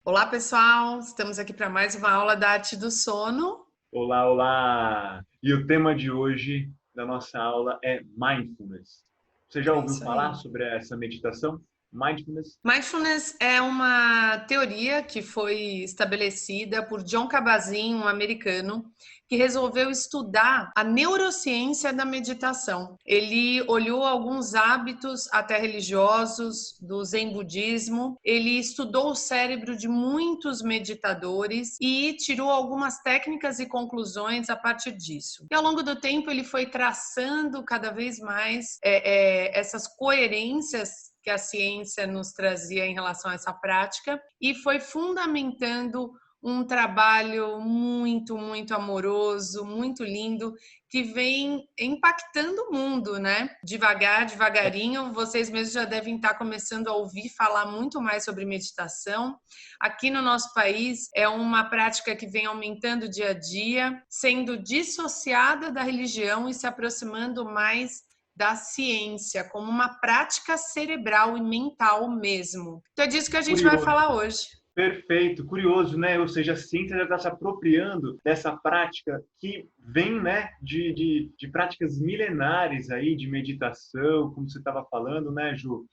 Olá, pessoal! Estamos aqui para mais uma aula da arte do sono. Olá, olá! E o tema de hoje da nossa aula é Mindfulness. Você já É ouviu isso falar aí. sobre essa meditação? Mindfulness? Mindfulness é uma teoria que foi estabelecida por John Kabat-Zinn, um americano, que resolveu estudar a neurociência da meditação. Ele olhou alguns hábitos até religiosos do Zen budismo, ele estudou o cérebro de muitos meditadores e tirou algumas técnicas e conclusões a partir disso. E ao longo do tempo ele foi traçando cada vez mais essas coerências que a ciência nos trazia em relação a essa prática e foi fundamentando um trabalho muito amoroso, muito lindo, que vem impactando o mundo, né? Devagarinho, vocês mesmos já devem estar começando a ouvir falar muito mais sobre meditação. Aqui no nosso país é uma prática que vem aumentando dia a dia, sendo dissociada da religião e se aproximando mais da ciência, como uma prática cerebral e mental mesmo. Então é disso que a gente vai Curioso. falar hoje. Perfeito, curioso, né? Ou seja, a ciência já está se apropriando dessa prática que vem, né, de práticas milenares aí, de meditação, como você estava falando, né, Ju?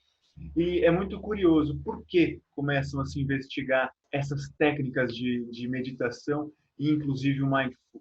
E é muito curioso, por que começam a se investigar essas técnicas de meditação e inclusive o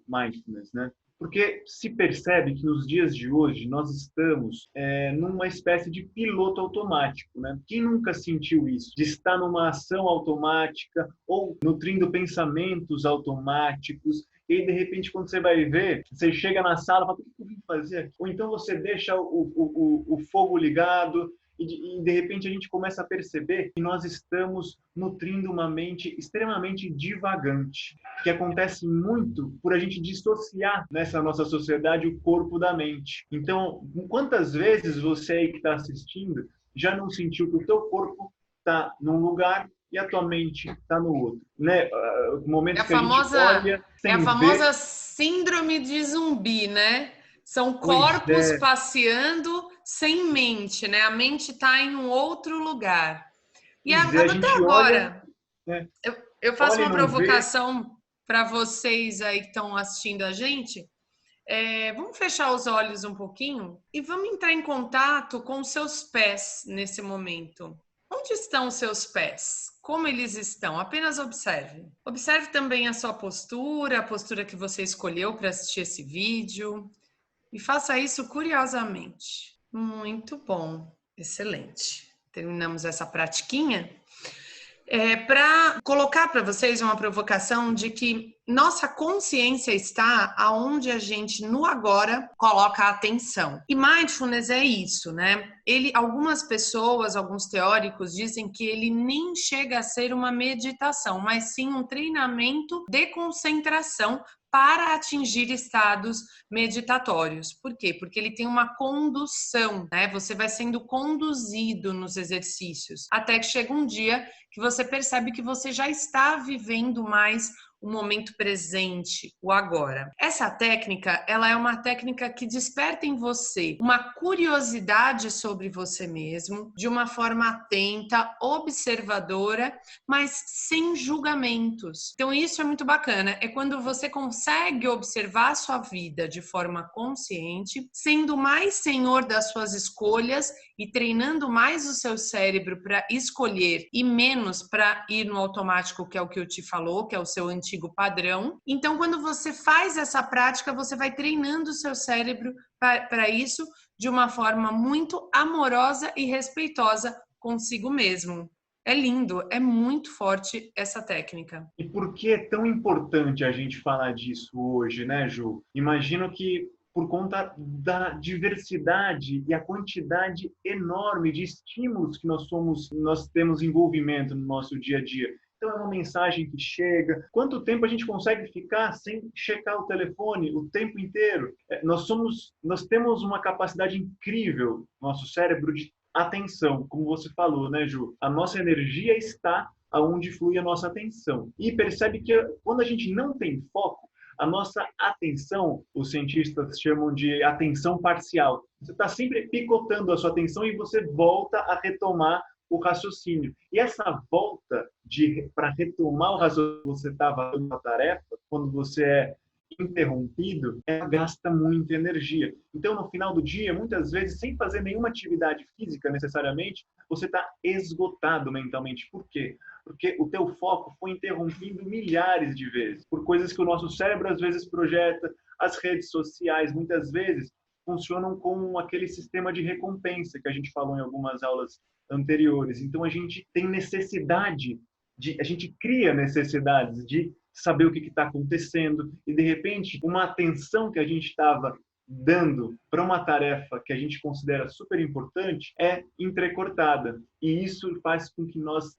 mindfulness, né? Porque se percebe que nos dias de hoje nós estamos numa espécie de piloto automático, né? Quem nunca sentiu isso? De estar numa ação automática ou nutrindo pensamentos automáticos e de repente, quando você vai ver, você chega na sala e fala, o que eu vim fazer aqui? Ou então você deixa o fogo ligado e de repente a gente começa a perceber que nós estamos nutrindo uma mente extremamente divagante, que acontece muito por a gente dissociar nessa nossa sociedade o corpo da mente. Então, quantas vezes você aí que está assistindo já não sentiu que o teu corpo está num lugar e a tua mente está no outro, né? É Momentos a que a gente famosa, olha é a sem ver, famosa síndrome de zumbi, né? São pois corpos é, passeando sem mente, né? A mente está em um outro lugar. E pois é, a até gente olha, agora, né? eu faço Olha e uma não vê. provocação para vocês aí que estão assistindo a gente. Vamos fechar os olhos um pouquinho e vamos entrar em contato com os seus pés nesse momento. Onde estão os seus pés? Como eles estão? Apenas observe. Observe também a sua postura, a postura que você escolheu para assistir esse vídeo. E faça isso curiosamente. Muito bom. Excelente. Terminamos essa pratiquinha. Para colocar para vocês uma provocação de que nossa consciência está aonde a gente no agora coloca a atenção. E mindfulness é isso, né? Algumas pessoas, alguns teóricos dizem que ele nem chega a ser uma meditação, mas sim um treinamento de concentração para atingir estados meditatórios. Por quê? Porque ele tem uma condução, né? Você vai sendo conduzido nos exercícios, até que chega um dia que você percebe que você já está vivendo mais o momento presente, o agora. Essa técnica, ela é uma técnica que desperta em você uma curiosidade sobre você mesmo, de uma forma atenta, observadora, mas sem julgamentos. Então isso é muito bacana, é quando você consegue observar a sua vida de forma consciente, sendo mais senhor das suas escolhas e treinando mais o seu cérebro para escolher e menos para ir no automático, que é o que eu te falou, que é o seu antigo padrão. Então, quando você faz essa prática, você vai treinando o seu cérebro para isso de uma forma muito amorosa e respeitosa consigo mesmo. É lindo, é muito forte essa técnica. E por que é tão importante a gente falar disso hoje, né, Ju? Imagino que por conta da diversidade e a quantidade enorme de estímulos que nós temos envolvimento no nosso dia a dia. Então, é uma mensagem que chega. Quanto tempo a gente consegue ficar sem checar o telefone o tempo inteiro? Nós temos uma capacidade incrível, nosso cérebro, de atenção, como você falou, né, Ju? A nossa energia está aonde flui a nossa atenção. E percebe que quando a gente não tem foco, a nossa atenção, os cientistas chamam de atenção parcial. Você está sempre picotando a sua atenção e você volta a retomar o raciocínio. E essa volta para retomar o raciocínio que você estava fazendo uma tarefa, quando você é interrompido, ela gasta muita energia. Então, no final do dia, muitas vezes, sem fazer nenhuma atividade física necessariamente, você está esgotado mentalmente. Por quê? Porque o teu foco foi interrompido milhares de vezes por coisas que o nosso cérebro às vezes projeta. As redes sociais, muitas vezes, funcionam como aquele sistema de recompensa que a gente falou em algumas aulas anteriores. Então, a gente tem necessidade a gente cria necessidades de saber o que está acontecendo e, de repente, uma atenção que a gente estava dando para uma tarefa que a gente considera super importante é entrecortada. E isso faz com que nós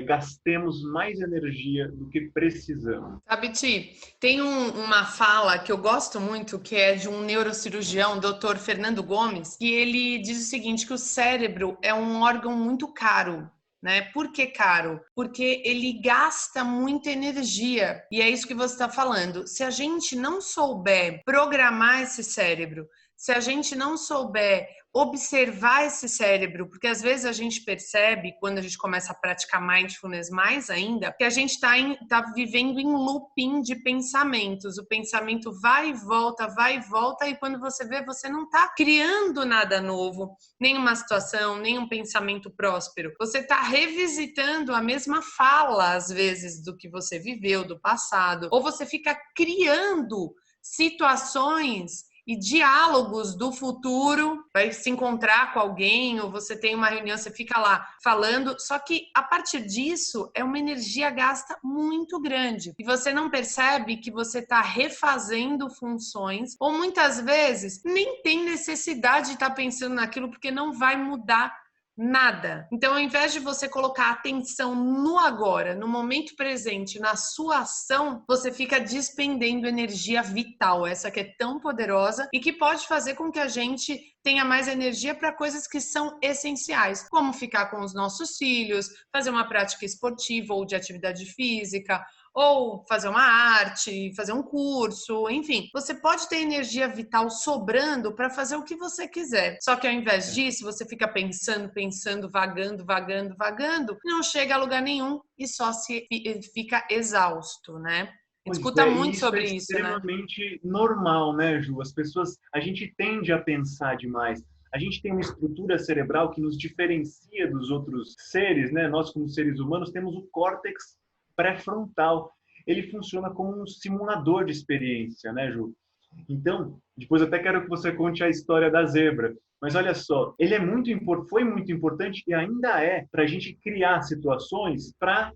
gastemos mais energia do que precisamos. Sabe, Ti, tem uma fala que eu gosto muito, que é de um neurocirurgião, Dr. Fernando Gomes, que ele diz o seguinte, que o cérebro é um órgão muito caro. Né? Por que caro? Porque ele gasta muita energia. E é isso que você está falando. Se a gente não souber programar esse cérebro, se a gente não souber observar esse cérebro, porque às vezes a gente percebe, quando a gente começa a praticar mindfulness mais ainda, que a gente tá vivendo em looping de pensamentos. O pensamento vai e volta, e quando você vê, você não está criando nada novo, nenhuma situação, nenhum pensamento próspero. Você está revisitando a mesma fala, às vezes, do que você viveu, do passado, ou você fica criando situações e diálogos do futuro, vai se encontrar com alguém, ou você tem uma reunião, você fica lá falando, só que a partir disso é uma energia gasta muito grande, e você não percebe que você está refazendo funções, ou muitas vezes nem tem necessidade de estar pensando naquilo, porque não vai mudar nada. Então, ao invés de você colocar atenção no agora, no momento presente, na sua ação, você fica despendendo energia vital, essa que é tão poderosa e que pode fazer com que a gente tenha mais energia para coisas que são essenciais, como ficar com os nossos filhos, fazer uma prática esportiva ou de atividade física, ou fazer uma arte, fazer um curso, enfim. Você pode ter energia vital sobrando para fazer o que você quiser. Só que ao invés disso, você fica pensando, vagando, não chega a lugar nenhum e só fica exausto, né? A gente escuta muito sobre isso, né? Isso é extremamente normal, né, Ju? A gente tende a pensar demais. A gente tem uma estrutura cerebral que nos diferencia dos outros seres, né? Nós, como seres humanos, temos o córtex pré-frontal. Ele funciona como um simulador de experiência, né, Ju? Então, depois até quero que você conte a história da zebra. Mas olha só, ele foi muito importante e ainda é para a gente criar situações para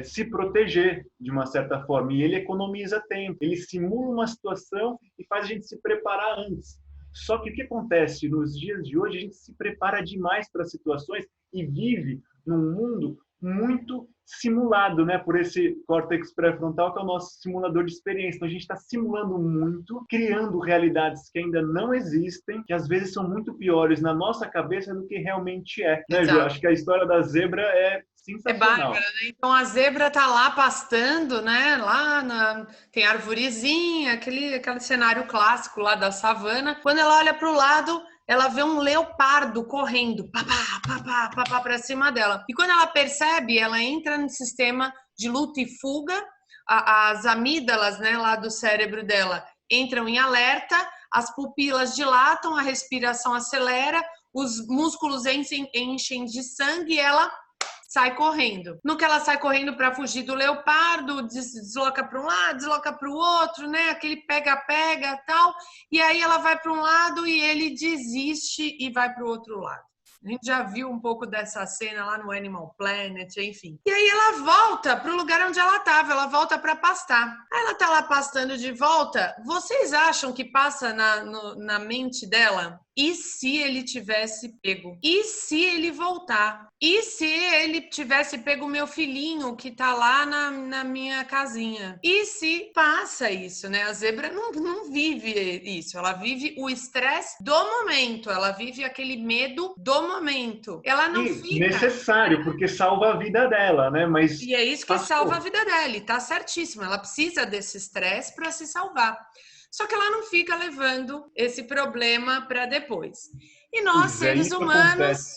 se proteger de uma certa forma. E ele economiza tempo, ele simula uma situação e faz a gente se preparar antes. Só que o que acontece nos dias de hoje? A gente se prepara demais para situações e vive num mundo muito simulado, né, por esse córtex pré-frontal, que é o nosso simulador de experiência. Então, a gente está simulando muito, criando realidades que ainda não existem, que às vezes são muito piores na nossa cabeça do que realmente é. Né, Ju? Acho que a história da zebra é sensacional. É bárbara, né? Então, a zebra tá lá pastando, né? Tem arvorezinha, aquele cenário clássico lá da savana. Quando ela olha para o lado, ela vê um leopardo correndo, papá, para cima dela. E quando ela percebe, ela entra no sistema de luta e fuga, as amígdalas, né, lá do cérebro dela entram em alerta, as pupilas dilatam, a respiração acelera, os músculos enchem de sangue e ela sai correndo. No que ela sai correndo para fugir do leopardo, desloca para um lado, desloca para o outro, né? Aquele pega-pega e tal. E aí ela vai para um lado e ele desiste e vai para o outro lado. A gente já viu um pouco dessa cena lá no Animal Planet, enfim. E aí ela volta para o lugar onde ela estava, ela volta para pastar. Aí ela tá lá pastando de volta. Vocês acham que passa na mente dela? E se ele tivesse pego? E se ele voltar? E se ele tivesse pego o meu filhinho que tá lá na minha casinha? E se passa isso, né? A zebra não vive isso. Ela vive o estresse do momento. Ela vive aquele medo do momento. Ela não fica... necessário, porque salva a vida dela, né? Mas e é isso que salva a vida dela. E tá certíssimo. Ela precisa desse estresse para se salvar. Só que ela não fica levando esse problema para depois. E nós, seres humanos,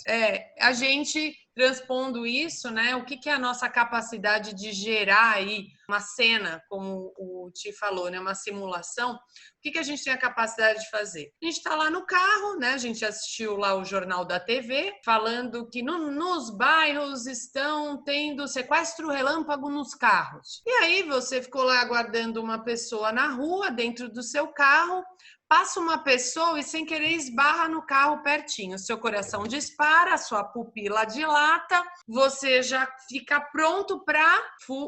a gente transpondo isso, né? O que é a nossa capacidade de gerar aí uma cena, como o Ti falou, né? Uma simulação. O que a gente tem a capacidade de fazer? A gente está lá no carro, né? A gente assistiu lá o Jornal da TV, falando que nos bairros estão tendo sequestro relâmpago nos carros. E aí você ficou lá aguardando uma pessoa na rua, dentro do seu carro, passa uma pessoa e sem querer esbarra no carro pertinho. Seu coração dispara, sua pupila dilata, você já fica pronto para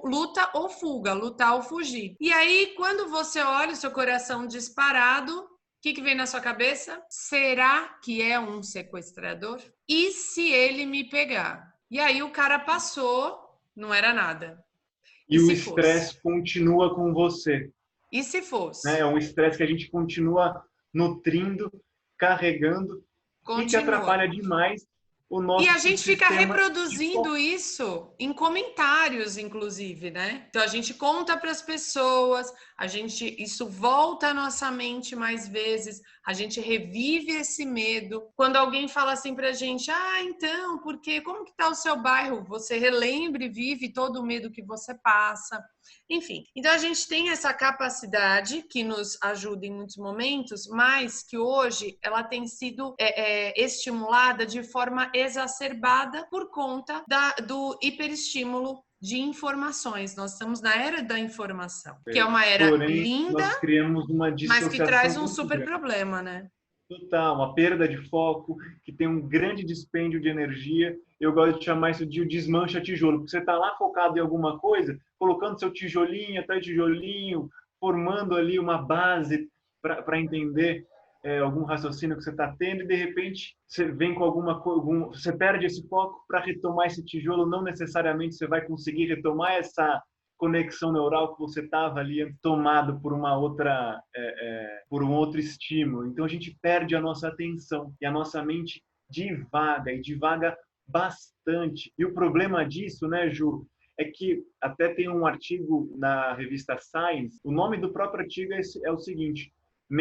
luta ou fuga, lutar ou fugir. E aí, quando você olha o seu coração disparado, o que vem na sua cabeça? Será que é um sequestrador? E se ele me pegar? E aí o cara passou, não era nada. E o estresse continua com você. E se fosse? É um estresse que a gente continua nutrindo, carregando, e que atrapalha demais o nosso sistema. E a gente fica reproduzindo de... isso em comentários, inclusive, né? Então a gente conta para as pessoas, isso volta à nossa mente mais vezes, a gente revive esse medo. Quando alguém fala assim pra gente, então, porque como que tá o seu bairro? Você relembra e vive todo o medo que você passa. Enfim, então a gente tem essa capacidade que nos ajuda em muitos momentos, mas que hoje ela tem sido estimulada de forma exacerbada por conta do hiperestímulo de informações. Nós estamos na era da informação, que é uma era linda, nós criamos uma mas que traz um super problema, né? Total, uma perda de foco, que tem um grande dispêndio de energia. Eu gosto de chamar isso de o desmancha tijolo, porque você está lá focado em alguma coisa, colocando seu tijolinho atrás de tijolinho, formando ali uma base para entender algum raciocínio que você está tendo, e de repente você vem com você perde esse foco para retomar esse tijolo. Não necessariamente você vai conseguir retomar essa conexão neural que você estava ali tomado por por um outro estímulo. Então a gente perde a nossa atenção e a nossa mente divaga bastante. E o problema disso, né, Ju, é que até tem um artigo na revista Science. O nome do próprio artigo é o seguinte: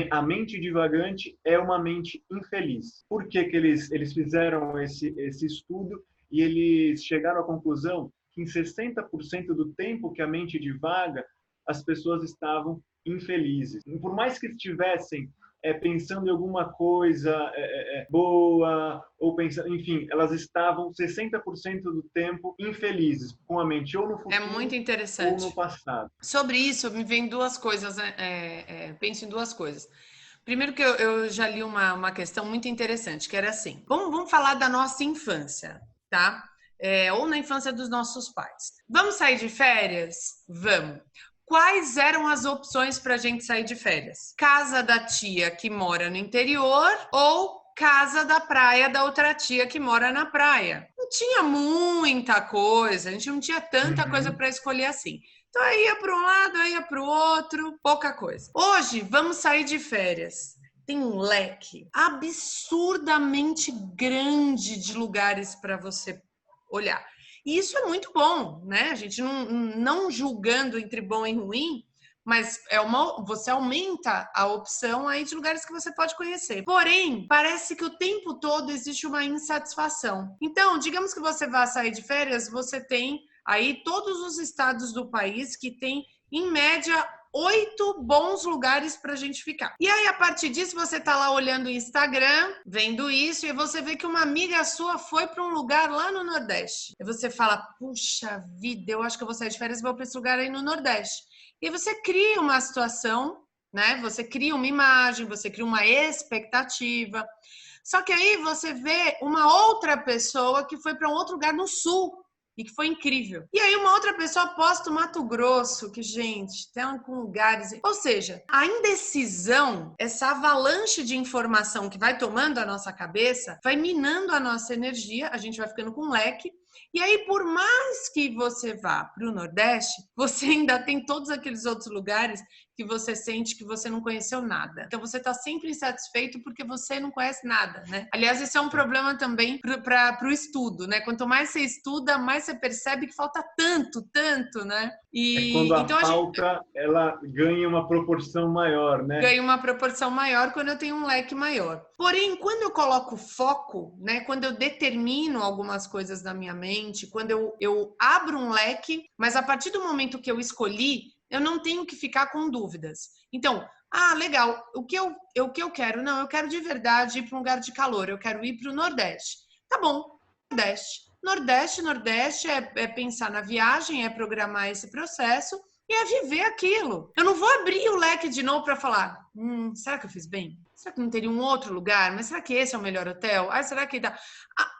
a mente divagante é uma mente infeliz. Por que eles fizeram esse estudo e eles chegaram à conclusão que em 60% do tempo que a mente divaga, as pessoas estavam infelizes. Por mais que estivessem pensando em alguma coisa boa, ou pensando, enfim, elas estavam 60% do tempo infelizes, com a mente ou no futuro, é muito interessante, ou no passado. Sobre isso, me vem duas coisas, penso em duas coisas. Primeiro que eu já li uma questão muito interessante, que era assim, vamos falar da nossa infância, tá? Ou na infância dos nossos pais. Vamos sair de férias? Vamos. Quais eram as opções para a gente sair de férias? Casa da tia que mora no interior ou casa da praia da outra tia que mora na praia? Não tinha muita coisa, a gente não tinha tanta coisa para escolher assim. Então, eu ia para um lado, eu ia para o outro, pouca coisa. Hoje, vamos sair de férias. Tem um leque absurdamente grande de lugares para você olhar. E isso é muito bom, né? A gente não julgando entre bom e ruim, mas você aumenta a opção aí de lugares que você pode conhecer. Porém, parece que o tempo todo existe uma insatisfação. Então, digamos que você vá sair de férias, você tem aí todos os estados do país que tem, em média, 8 bons lugares para a gente ficar. E aí, a partir disso, você tá lá olhando o Instagram, vendo isso, e você vê que uma amiga sua foi para um lugar lá no Nordeste. E você fala, puxa vida, eu acho que eu vou sair de férias e vou para esse lugar aí no Nordeste. E você cria uma situação, né? Você cria uma imagem, você cria uma expectativa. Só que aí você vê uma outra pessoa que foi para um outro lugar no Sul, e que foi incrível. E aí uma outra pessoa posta o Mato Grosso, que, gente, tem com lugares... Ou seja, a indecisão, essa avalanche de informação que vai tomando a nossa cabeça, vai minando a nossa energia, a gente vai ficando com um leque, E aí, por mais que você vá para o Nordeste, você ainda tem todos aqueles outros lugares que você sente que você não conheceu nada. Então, você está sempre insatisfeito porque você não conhece nada, né? Aliás, esse é um problema também para o estudo, né? Quanto mais você estuda, mais você percebe que falta tanto, né? É quando E a então a gente falta ela ganha uma proporção maior, né? ganho uma proporção maior quando eu tenho um leque maior. Porém, quando eu coloco foco, né, quando eu determino algumas coisas na minha mente, quando eu abro um leque, mas a partir do momento que eu escolhi, eu não tenho que ficar com dúvidas. Então, legal, o que eu quero? Não, eu quero de verdade ir para um lugar de calor, eu quero ir para o Nordeste. Tá bom, Nordeste. Nordeste é pensar na viagem, é programar esse processo e é viver aquilo. Eu não vou abrir o leque de novo para falar, será que eu fiz bem? Será que não teria um outro lugar? Mas será que esse é o melhor hotel? Será que dá?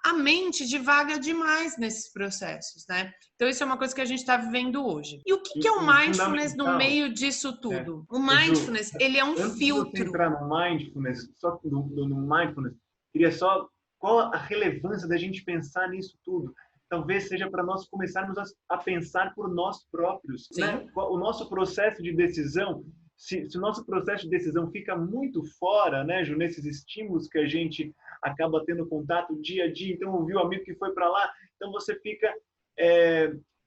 A mente divaga demais nesses processos, né? Então, isso é uma coisa que a gente está vivendo hoje. E o que é o E mindfulness no fundamental, meio disso né? tudo? O Ju, mindfulness, ele é um antes de você filtro. entrar no mindfulness, só no mindfulness, queria só qual a relevância da gente pensar nisso tudo? Talvez seja para nós começarmos a pensar por nós próprios, né? Sim. O nosso processo de decisão, se o nosso processo de decisão fica muito fora, né, Ju, nesses estímulos que a gente acaba tendo contato dia a dia, então ouviu o amigo que foi para lá, então você fica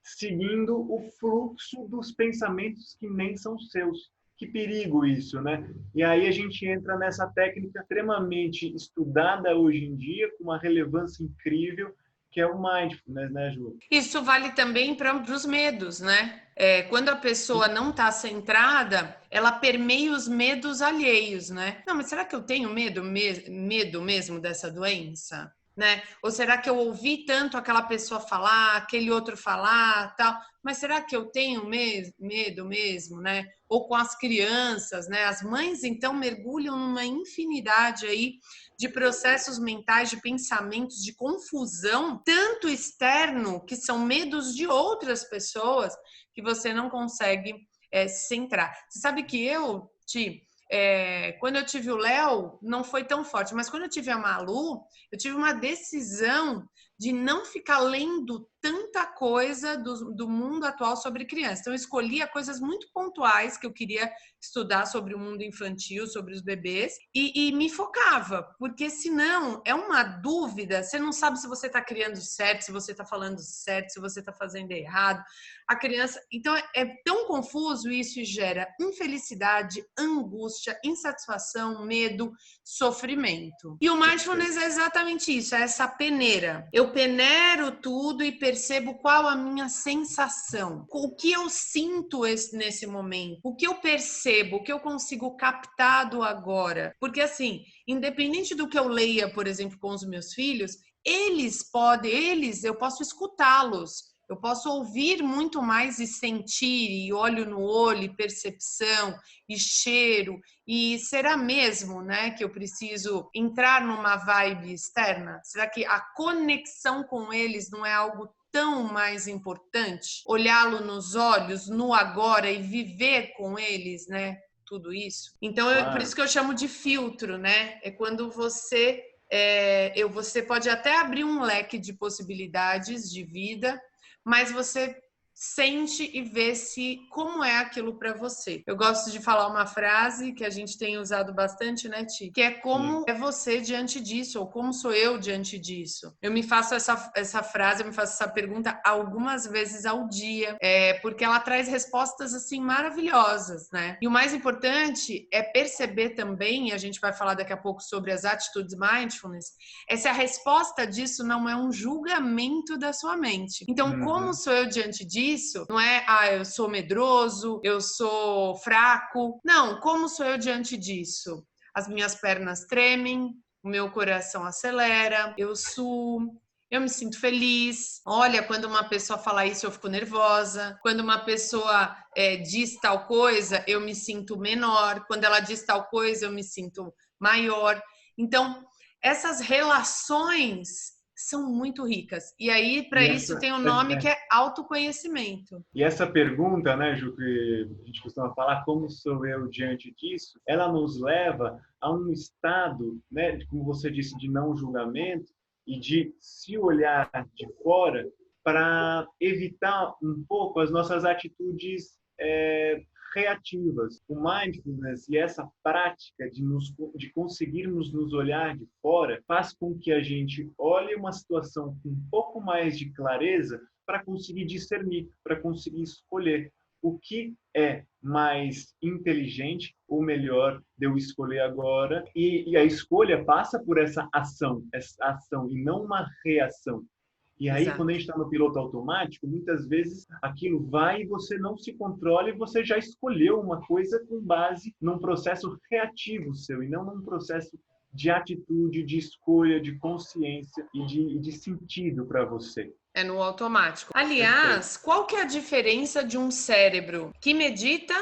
seguindo o fluxo dos pensamentos que nem são seus. Que perigo isso, né? E aí a gente entra nessa técnica extremamente estudada hoje em dia, com uma relevância incrível, que é o mindfulness, né, Ju? Isso vale também para os medos, né? Quando a pessoa não está centrada, ela permeia os medos alheios, né? Não, mas será que eu tenho medo mesmo dessa doença? Né? Ou será que eu ouvi tanto aquela pessoa falar, aquele outro falar, tal? Mas será que eu tenho medo mesmo, né? Ou com as crianças, né? As mães então mergulham numa infinidade aí de processos mentais, de pensamentos, de confusão, tanto externo, que são medos de outras pessoas, que você não consegue se centrar. Você sabe que quando eu tive o Léo, não foi tão forte, mas quando eu tive a Malu, eu tive uma decisão de não ficar lendo tanta coisa do mundo atual sobre criança. Então, eu escolhia coisas muito pontuais que eu queria estudar sobre o mundo infantil, sobre os bebês, e me focava, porque senão é uma dúvida, você não sabe se você está criando certo, se você está falando certo, se você está fazendo errado. A criança. Então, é tão confuso isso e gera infelicidade, angústia, insatisfação, medo, sofrimento. E o mindfulness é exatamente isso, é essa peneira. Eu peneiro tudo e percebo qual a minha sensação, o que eu sinto nesse momento, o que eu percebo, o que eu consigo captar do agora. Porque assim, independente do que eu leia, por exemplo, com os meus filhos, eu posso escutá-los. Eu posso ouvir muito mais e sentir, e olho no olho, e percepção, e cheiro, e será mesmo, né, que eu preciso entrar numa vibe externa? Será que a conexão com eles não é algo tão mais importante? Olhá-lo nos olhos, no agora e viver com eles, né? Tudo isso. Então, por Claro. isso que eu chamo de filtro, né? É quando você pode até abrir um leque de possibilidades de vida, mas você sente e vê se como é aquilo para você. Eu gosto de falar uma frase que a gente tem usado bastante, né, Ti? Que é como Sim. é você diante disso, ou como sou eu diante disso. Eu me faço essa frase, eu me faço essa pergunta algumas vezes ao dia, porque ela traz respostas assim maravilhosas, né? E o mais importante é perceber também, e a gente vai falar daqui a pouco sobre as atitudes mindfulness, se a resposta disso não é um julgamento da sua mente. Então, como Uhum. sou eu diante disso? Não é, eu sou medroso, eu sou fraco. Não, como sou eu diante disso? As minhas pernas tremem, o meu coração acelera, eu suo, eu me sinto feliz. Olha, quando uma pessoa fala isso, eu fico nervosa. Quando uma pessoa diz tal coisa, eu me sinto menor. Quando ela diz tal coisa, eu me sinto maior. Então, essas relações são muito ricas. E aí, para E isso, essa, tem um nome que é autoconhecimento. e essa pergunta, né, Ju, que a gente costuma falar, como sou eu diante disso, ela nos leva a um estado, né, como você disse, de não julgamento e de se olhar de fora para evitar um pouco as nossas atitudes reativas. O mindfulness e essa prática de conseguirmos nos olhar de fora faz com que a gente olhe uma situação com um pouco mais de clareza para conseguir discernir, para conseguir escolher o que é mais inteligente ou melhor de eu escolher agora. E a escolha passa por essa ação e não uma reação. E aí, Exato. quando a gente está no piloto automático, muitas vezes aquilo vai e você não se controla e você já escolheu uma coisa com base num processo reativo seu e não num processo de atitude, de escolha, de consciência e de sentido para você. É no automático. Aliás, qual que é a diferença de um cérebro que medita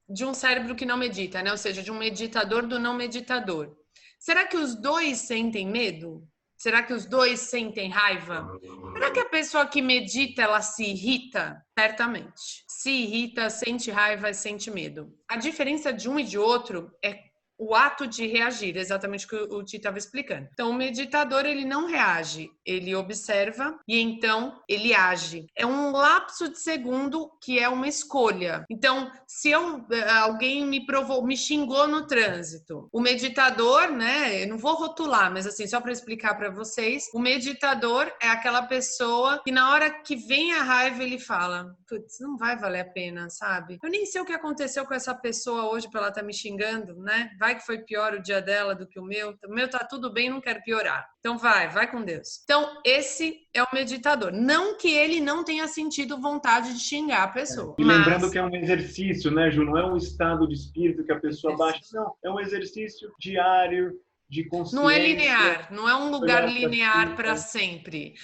de um cérebro que não medita, né? Ou seja, de um meditador do não meditador. Será que os dois sentem medo? Será que os dois sentem raiva? Será que a pessoa que medita, ela se irrita? Certamente. Se irrita, sente raiva e sente medo. A diferença de um e de outro é o ato de reagir, exatamente o que o Ti estava explicando. Então, o meditador, ele não reage, ele observa e então ele age. É um lapso de segundo que é uma escolha. Então, se alguém me xingou no trânsito, o meditador, né, eu não vou rotular, mas assim, só para explicar para vocês, o meditador é aquela pessoa que na hora que vem a raiva, ele fala, putz, não vai valer a pena, sabe? Eu nem sei o que aconteceu com essa pessoa hoje para ela estar me xingando, né? Vai que foi pior o dia dela do que o meu tá tudo bem, não quero piorar. Então vai com Deus. Então, esse é o meditador. Não que ele não tenha sentido vontade de xingar a pessoa. E lembrando que é um exercício, né, Ju? Não é um estado de espírito que a pessoa baixa. Não, é um exercício diário de consciência. Não é linear, não é um lugar linear para sempre.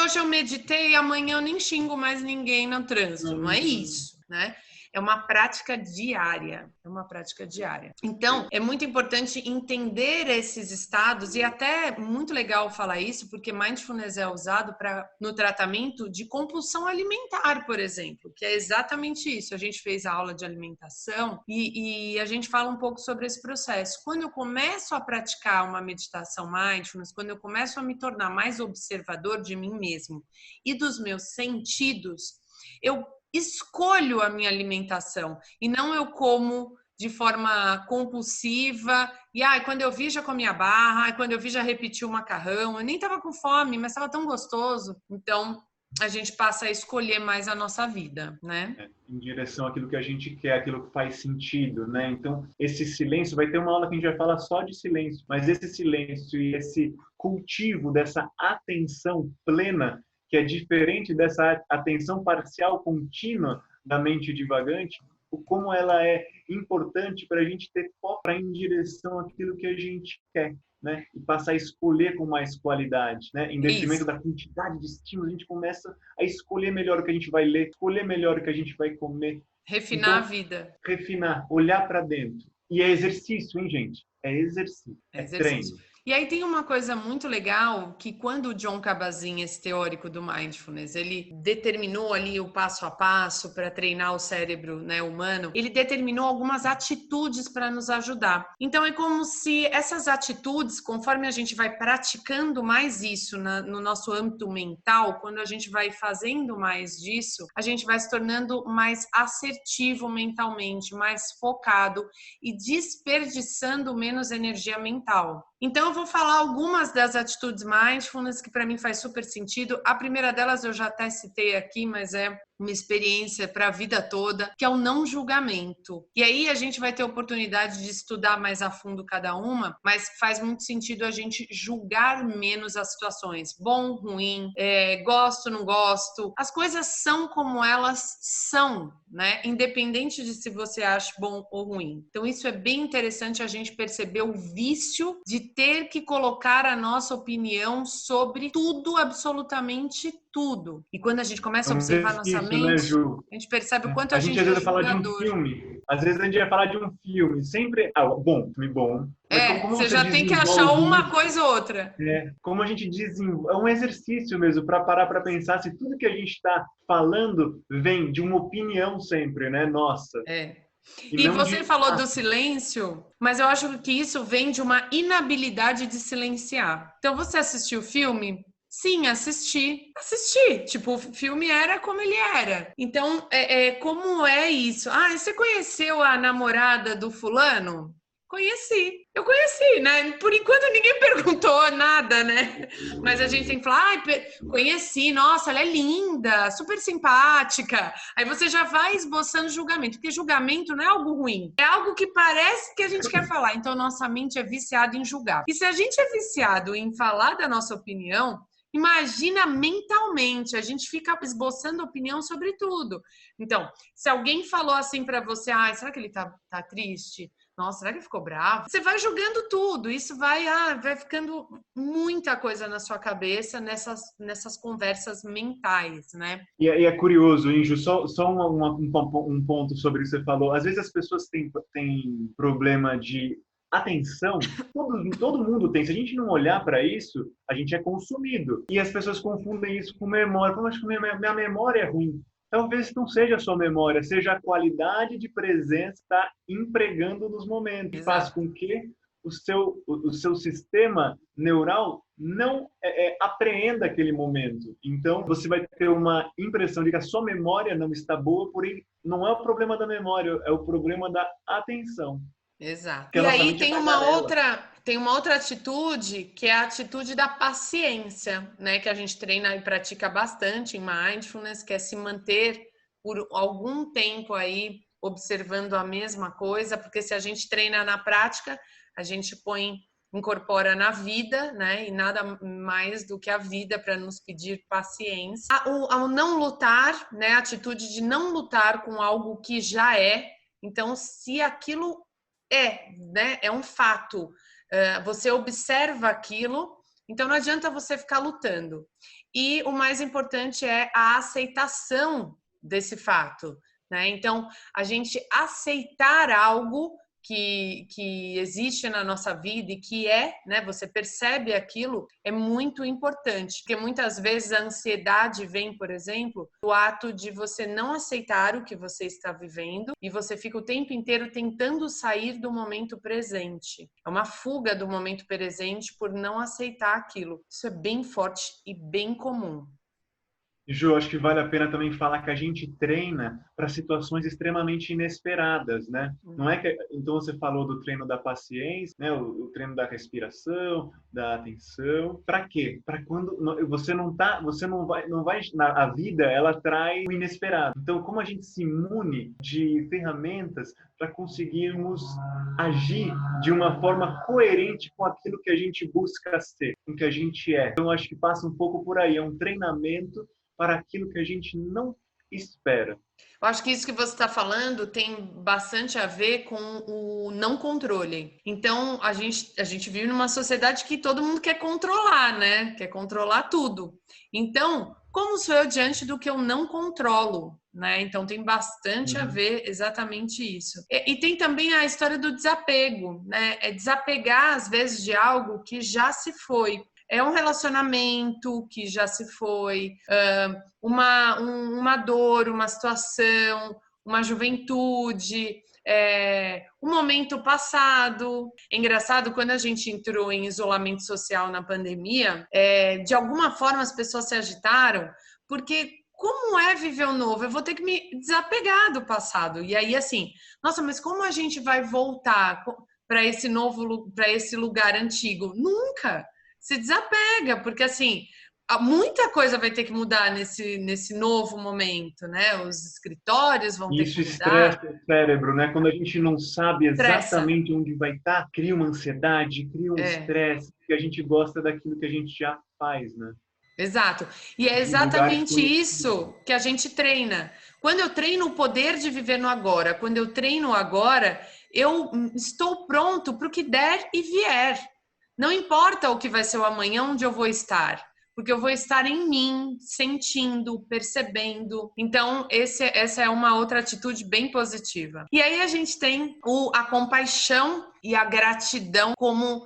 Hoje eu meditei, amanhã eu nem xingo mais ninguém no trânsito. Não é isso, né? É uma prática diária. Então, é muito importante entender esses estados e até muito legal falar isso, porque mindfulness é usado no tratamento de compulsão alimentar, por exemplo, que é exatamente isso. A gente fez a aula de alimentação e a gente fala um pouco sobre esse processo. Quando eu começo a praticar uma meditação mindfulness, quando eu começo a me tornar mais observador de mim mesmo e dos meus sentidos, eu escolho a minha alimentação e não eu como de forma compulsiva e quando eu vi já comi a barra, quando eu vi já repeti o macarrão, eu nem estava com fome, mas estava tão gostoso. Então a gente passa a escolher mais a nossa vida, né? Em direção àquilo que a gente quer, aquilo que faz sentido, né? Então, esse silêncio, vai ter uma aula que a gente vai falar só de silêncio, mas esse silêncio e esse cultivo dessa atenção plena, que é diferente dessa atenção parcial contínua da mente divagante, como ela é importante para a gente ter foco para ir em direção àquilo que a gente quer, né? E passar a escolher com mais qualidade, né? Em detrimento da quantidade de estímulos, a gente começa a escolher melhor o que a gente vai ler, escolher melhor o que a gente vai comer. Refinar a vida. Refinar, olhar para dentro. E é exercício, hein, gente? É exercício, é treino. E aí tem uma coisa muito legal que quando o Jon Kabat-Zinn, esse teórico do mindfulness, ele determinou ali o passo a passo para treinar o cérebro, né, humano, ele determinou algumas atitudes para nos ajudar. Então é como se essas atitudes, conforme a gente vai praticando mais isso no nosso âmbito mental, quando a gente vai fazendo mais disso, a gente vai se tornando mais assertivo mentalmente, mais focado e desperdiçando menos energia mental. Então, eu vou falar algumas das atitudes mindfulness que para mim faz super sentido. A primeira delas eu já até citei aqui, mas é uma experiência para a vida toda, que é o não julgamento. E aí a gente vai ter oportunidade de estudar mais a fundo cada uma, mas faz muito sentido a gente julgar menos as situações. Bom, ruim, gosto, não gosto. As coisas são como elas são, né? Independente de se você acha bom ou ruim. Então isso é bem interessante a gente perceber o vício de ter que colocar a nossa opinião sobre tudo, absolutamente tudo. E quando a gente começa a observar nossa mente, né, Ju? a gente percebe o quanto a gente às vezes é vai falar de um julgador. filme. Às vezes a gente vai falar de um filme. Sempre. Filme bom. Como você já tem que achar uma coisa ou outra. Como a gente desenvolve. É um exercício mesmo para parar para pensar se tudo que a gente está falando vem de uma opinião sempre, né? Nossa. E você falou do silêncio, mas eu acho que isso vem de uma inabilidade de silenciar. Então, você assistiu o filme Sim, assisti. Tipo, o filme era como ele era. Então, como é isso? Ah, você conheceu a namorada do fulano? Conheci. Eu conheci, né? Por enquanto ninguém perguntou nada, né? Mas a gente tem que falar, conheci, nossa, ela é linda, super simpática. Aí você já vai esboçando julgamento, porque julgamento não é algo ruim, é algo que parece que a gente quer falar. Então, nossa mente é viciada em julgar. E se a gente é viciado em falar da nossa opinião, imagina mentalmente, a gente fica esboçando opinião sobre tudo. Então, se alguém falou assim para você, ah, será que ele tá triste? Nossa, será que ele ficou bravo? Você vai julgando tudo, isso vai ficando muita coisa na sua cabeça nessas conversas mentais, né? E é curioso, Inju, só um ponto sobre o que você falou. Às vezes as pessoas têm problema de atenção, todo mundo tem. Se a gente não olhar para isso, a gente é consumido. E as pessoas confundem isso com memória. Falam, acho que minha memória é ruim. Talvez não seja a sua memória, seja a qualidade de presença que está empregando nos momentos. Que faz com que o seu sistema neural não apreenda aquele momento. Então, você vai ter uma impressão de que a sua memória não está boa, porém, não é o problema da memória, é o problema da atenção. Exato. E aí tem uma outra atitude, que é a atitude da paciência, né? Que a gente treina e pratica bastante em mindfulness, que é se manter por algum tempo aí observando a mesma coisa, porque se a gente treina na prática, a gente incorpora na vida, né? E nada mais do que a vida para nos pedir paciência. Ao não lutar, né? A atitude de não lutar com algo que já é. Então, se aquilo né? É um fato. Você observa aquilo, então não adianta você ficar lutando. E o mais importante é a aceitação desse fato, né? Então, a gente aceitar algo que existe na nossa vida e que né, você percebe aquilo, é muito importante, porque muitas vezes a ansiedade vem, por exemplo, do ato de você não aceitar o que você está vivendo e você fica o tempo inteiro tentando sair do momento presente. É uma fuga do momento presente por não aceitar aquilo. Isso é bem forte e bem comum. Ju, acho que vale a pena também falar que a gente treina para situações extremamente inesperadas, né? Não é que, então você falou do treino da paciência, né? O treino da respiração, da atenção. Para quê? Para quando você não vai a vida, ela traz o inesperado. Então, como a gente se imune de ferramentas para conseguirmos agir de uma forma coerente com aquilo que a gente busca ser, com o que a gente é. Então, acho que passa um pouco por aí, é um treinamento para aquilo que a gente não espera. Eu acho que isso que você está falando tem bastante a ver com o não controle. Então, a gente vive numa sociedade que todo mundo quer controlar, né? Quer controlar tudo. Então, como sou eu diante do que eu não controlo? Né? Então, tem bastante a ver exatamente isso. E tem também a história do desapego, né? É desapegar, às vezes, de algo que já se foi. É um relacionamento que já se foi, uma dor, uma situação, uma juventude, um momento passado. É engraçado, quando a gente entrou em isolamento social na pandemia, de alguma forma as pessoas se agitaram, porque como é viver o novo? Eu vou ter que me desapegar do passado. E aí, assim, nossa, mas como a gente vai voltar para esse lugar antigo? Nunca! Se desapega, porque assim, muita coisa vai ter que mudar nesse novo momento, né? Os escritórios vão ter que mudar. Isso estressa o cérebro, né? Quando a gente não sabe exatamente onde vai estar, cria uma ansiedade, cria um estresse, porque a gente gosta daquilo que a gente já faz, né? Exato. E é exatamente isso que a gente treina. Quando eu treino o poder de viver no agora, quando eu treino agora, eu estou pronto para o que der e vier. Não importa o que vai ser o amanhã, onde eu vou estar, porque eu vou estar em mim, sentindo, percebendo. Então, essa é uma outra atitude bem positiva. E aí a gente tem a compaixão e a gratidão como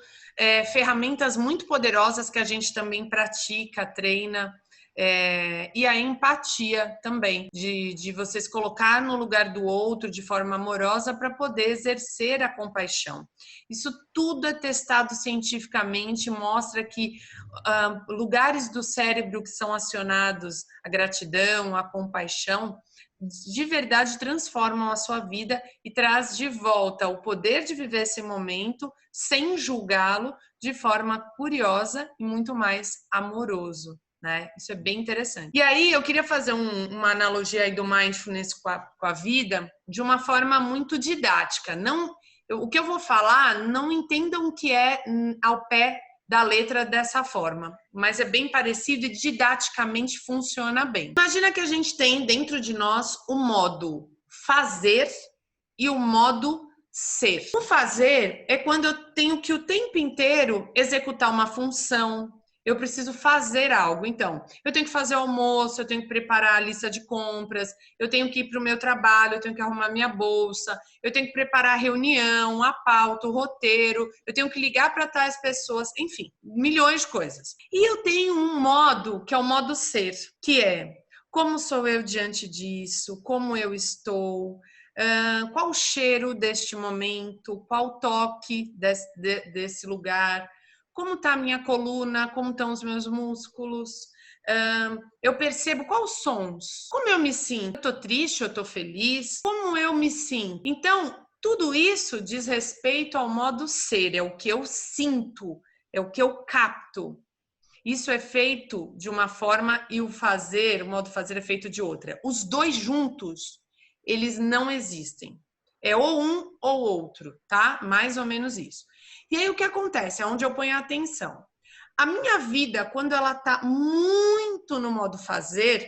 ferramentas muito poderosas que a gente também pratica, treina. E a empatia também, de você se colocar no lugar do outro de forma amorosa para poder exercer a compaixão. Isso tudo é testado cientificamente, mostra que lugares do cérebro que são acionados, a gratidão, a compaixão, de verdade transformam a sua vida e traz de volta o poder de viver esse momento sem julgá-lo, de forma curiosa e muito mais amoroso. Né? Isso é bem interessante. E aí eu queria fazer uma analogia aí do mindfulness com a vida de uma forma muito didática. O que eu vou falar, não entendam que é ao pé da letra dessa forma, mas é bem parecido e didaticamente funciona bem. Imagina que a gente tem dentro de nós o modo fazer e o modo ser. O fazer é quando eu tenho que o tempo inteiro executar uma função, eu preciso fazer algo. Então, eu tenho que fazer o almoço, eu tenho que preparar a lista de compras, eu tenho que ir para o meu trabalho, eu tenho que arrumar minha bolsa, eu tenho que preparar a reunião, a pauta, o roteiro, eu tenho que ligar para tais pessoas, enfim, milhões de coisas. E eu tenho um modo, que é o modo ser, que é como sou eu diante disso, como eu estou, qual o cheiro deste momento, qual o toque desse lugar, como está a minha coluna, como estão os meus músculos, eu percebo quais os sons, como eu me sinto, eu estou triste, eu estou feliz, como eu me sinto. Então, tudo isso diz respeito ao modo ser, é o que eu sinto, é o que eu capto. Isso é feito de uma forma e o modo fazer é feito de outra. Os dois juntos, eles não existem. É ou um ou outro, tá? Mais ou menos isso. E aí o que acontece? É onde eu ponho a atenção. A minha vida, quando ela tá muito no modo fazer,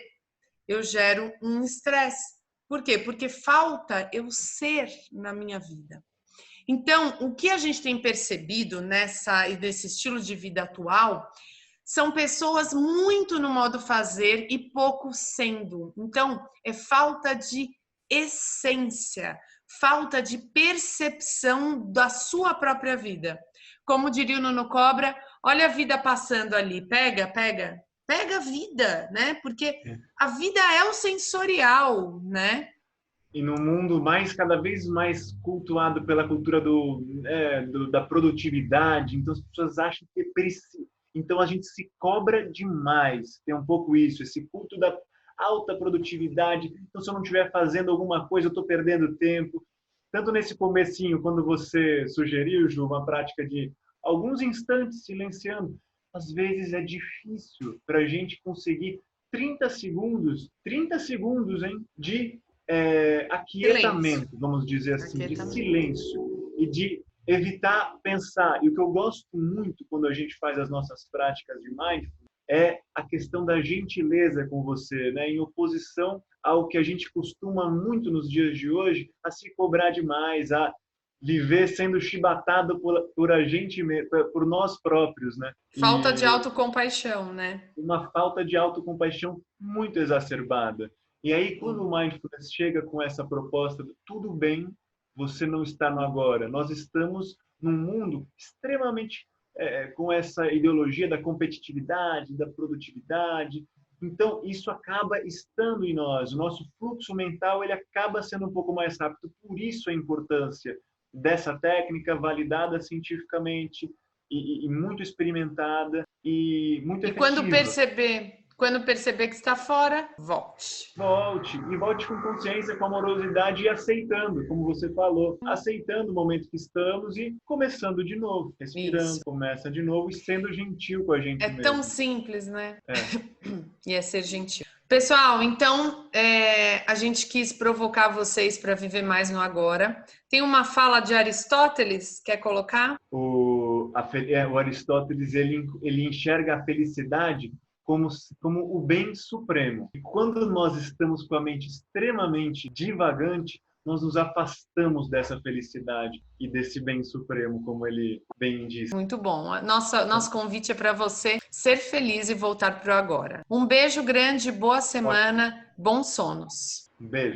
eu gero um estresse. Por quê? Porque falta eu ser na minha vida. Então, o que a gente tem percebido nesse estilo de vida atual são pessoas muito no modo fazer e pouco sendo. Então, é falta de essência, falta de percepção da sua própria vida. Como diria o Nuno Cobra, olha a vida passando ali, pega a vida, né? Porque a vida é o sensorial, né? E no mundo cada vez mais cultuado pela cultura da produtividade, então as pessoas acham que precisa. Então a gente se cobra demais. Tem um pouco isso, esse culto da alta produtividade. Então se eu não estiver fazendo alguma coisa, eu estou perdendo tempo. Tanto nesse comecinho, quando você sugeriu, Ju, uma prática de alguns instantes silenciando, às vezes é difícil para a gente conseguir 30 segundos, hein, de aquietamento, vamos dizer assim, de silêncio e de evitar pensar. E o que eu gosto muito quando a gente faz as nossas práticas de mindfulness é a questão da gentileza com você, né? Em oposição ao que a gente costuma muito nos dias de hoje, a se cobrar demais, a viver sendo chibatado por a gente, por nós próprios, né? Falta de autocompaixão, né? Uma falta de autocompaixão muito exacerbada. E aí, quando o Mindfulness chega com essa proposta, tudo bem, você não está no agora. Nós estamos num mundo extremamente com essa ideologia da competitividade, da produtividade. Então, isso acaba estando em nós. O nosso fluxo mental ele acaba sendo um pouco mais rápido. Por isso a importância dessa técnica validada cientificamente e muito experimentada e muito efetiva. E quando perceber que está fora, volte. E volte com consciência, com amorosidade e aceitando, como você falou, aceitando o momento que estamos e começando de novo, respirando, começa de novo e sendo gentil com a gente mesmo. É tão simples, né? E é ser gentil. Pessoal, então a gente quis provocar vocês para viver mais no agora. Tem uma fala de Aristóteles, quer colocar? O Aristóteles ele enxerga a felicidade como o bem supremo. E quando nós estamos com a mente extremamente divagante, nós nos afastamos dessa felicidade e desse bem supremo, como ele bem diz. Muito bom. Nosso convite é para você ser feliz e voltar para o agora. Um beijo grande, boa semana, bons sonos. Um beijo.